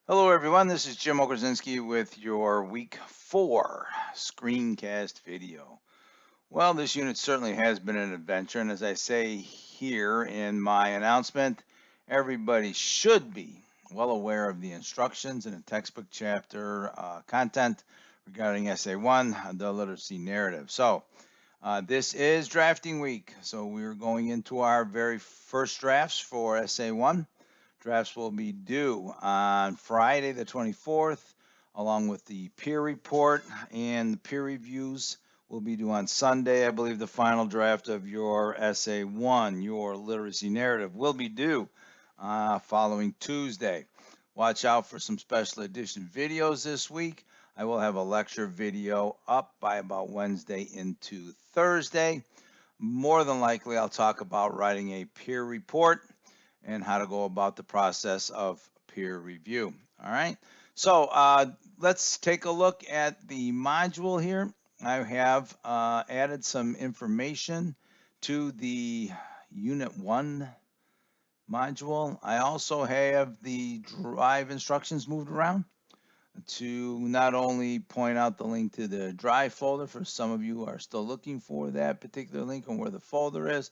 Hello, everyone. This is Jim Okerzinski with your Week 4 Screencast video. Well, this unit certainly has been an adventure, and as I say here in my announcement, everybody should be well aware of the instructions in the textbook chapter content regarding Essay 1, the literacy narrative. This is drafting week, so we're going into our very first drafts for Essay 1. Drafts will be due on Friday, the 24th, along with the peer report, and the peer reviews will be due on Sunday. I believe the final draft of your Essay 1, your literacy narrative, will be due following Tuesday. Watch out for some special edition videos this week. I will have a lecture video up by about Wednesday into Thursday. More than likely, I'll talk about writing a peer report and how to go about the process of peer review. All right. Let's take a look at the module here. I have added some information to the Unit 1 module. I also have the drive instructions moved around to not only point out the link to the drive folder for some of you who are still looking for that particular link and where the folder is.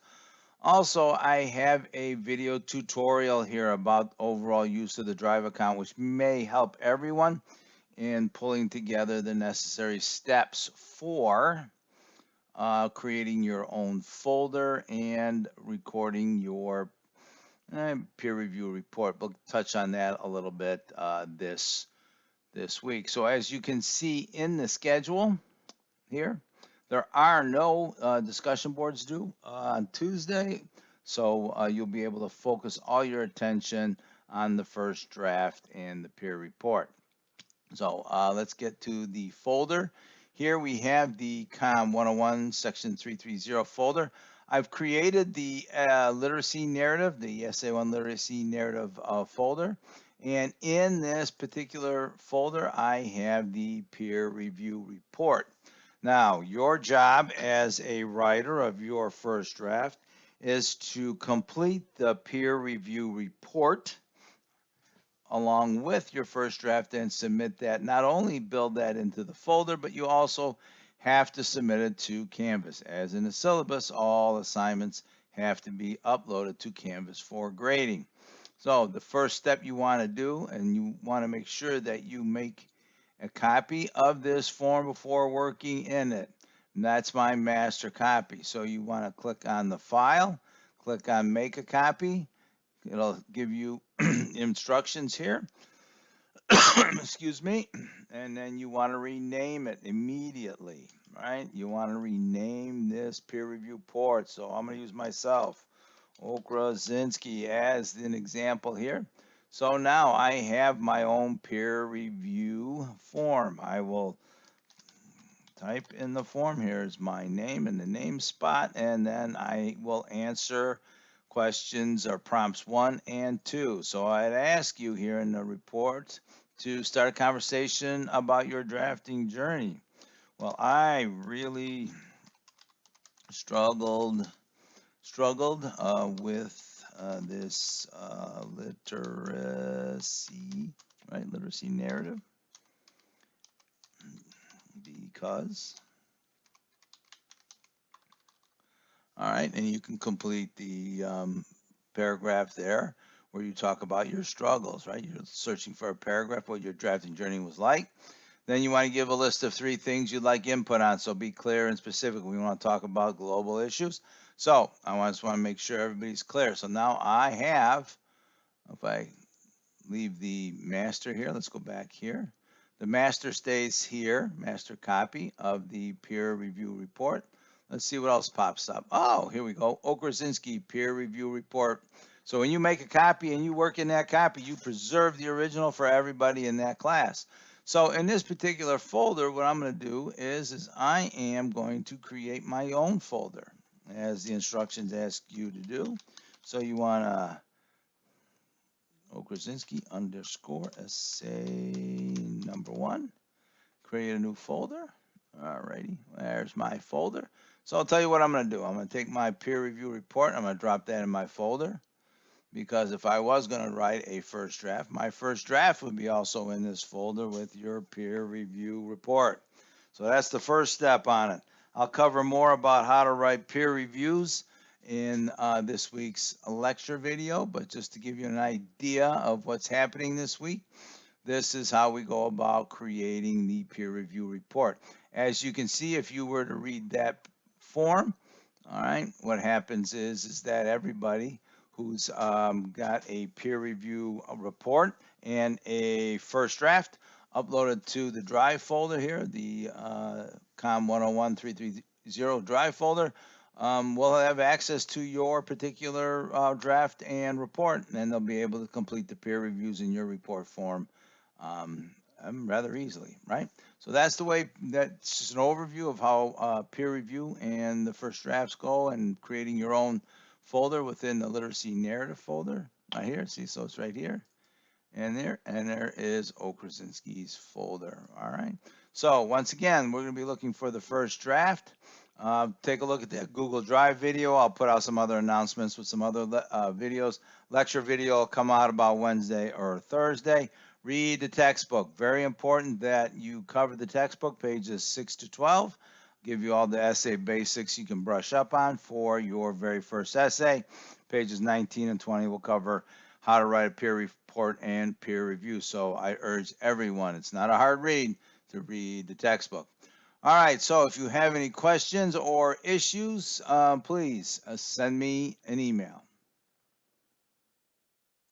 Also, I have a video tutorial here about overall use of the Drive account, which may help everyone in pulling together the necessary steps for creating your own folder and recording your peer review report. We'll touch on that a little bit this week. So as you can see in the schedule here, there are no discussion boards due on Tuesday, so you'll be able to focus all your attention on the first draft and the peer report. So let's get to the folder. Here we have the COM 101 section 330 folder. I've created the literacy narrative, the Essay 1 literacy narrative folder. And in this particular folder, I have the peer review report. Now, your job as a writer of your first draft is to complete the peer review report along with your first draft and submit that. Not only build that into the folder, but you also have to submit it to Canvas. As in the syllabus, all assignments have to be uploaded to Canvas for grading. So the first step you want to do, and you want to make sure that you make a copy of this form before working in it. And that's my master copy. So you want to click on the file, click on make a copy. It'll give you instructions here. Excuse me. And then you want to rename it immediately, right? You want to rename this peer review report. So I'm going to use myself, Okerzinski, as an example here. So now I have my own peer review form. I will type in the form. Here's my name in the name spot, and then I will answer questions or prompts 1 and 2. So I'd ask you here in the report to start a conversation about your drafting journey. Well, I really struggled with this literacy narrative, because, all right, and you can complete the paragraph there where you talk about your struggles, right? You're searching for a paragraph, what your drafting journey was like. Then you want to give a list of 3 things you'd like input on, so be clear and specific. We want to talk about global issues. So I just want to make sure everybody's clear. So now I have, if I leave the master here, let's go back here. The master stays here, master copy of the peer review report. Let's see what else pops up. Oh, here we go. Okerzinski peer review report. So when you make a copy and you work in that copy, you preserve the original for everybody in that class. So in this particular folder, what I'm going to do is I am going to create my own folder as the instructions ask you to do. So you want to Okerzinski underscore essay number 1. Create a new folder. Alrighty, there's my folder. So I'll tell you what I'm going to do. I'm going to take my peer review report. I'm going to drop that in my folder. because if I was going to write a first draft, my first draft would be also in this folder with your peer review report. So that's the first step on it. I'll cover more about how to write peer reviews in this week's lecture video, but just to give you an idea of what's happening this week, this is how we go about creating the peer review report. As you can see, if you were to read that form, all right, what happens is that everybody who's got a peer review report and a first draft uploaded to the drive folder here, the COM 101330 drive folder, will have access to your particular draft and report, and they'll be able to complete the peer reviews in your report form rather easily, right? So that's the way, that's just an overview of how peer review and the first drafts go, and creating your own folder within the literacy narrative folder right here. See, so it's right here and there is O. Krasinski's folder. All right. So once again, we're going to be looking for the first draft. Take a look at that Google Drive video. I'll put out some other announcements with some other videos. Lecture video will come out about Wednesday or Thursday. Read the textbook. Very important that you cover the textbook, pages 6 to 12. Give you all the essay basics you can brush up on for your very first essay. Pages 19 and 20 will cover how to write a peer report and peer review. So I urge everyone, it's not a hard read, to read the textbook. All right, so if you have any questions or issues, please send me an email.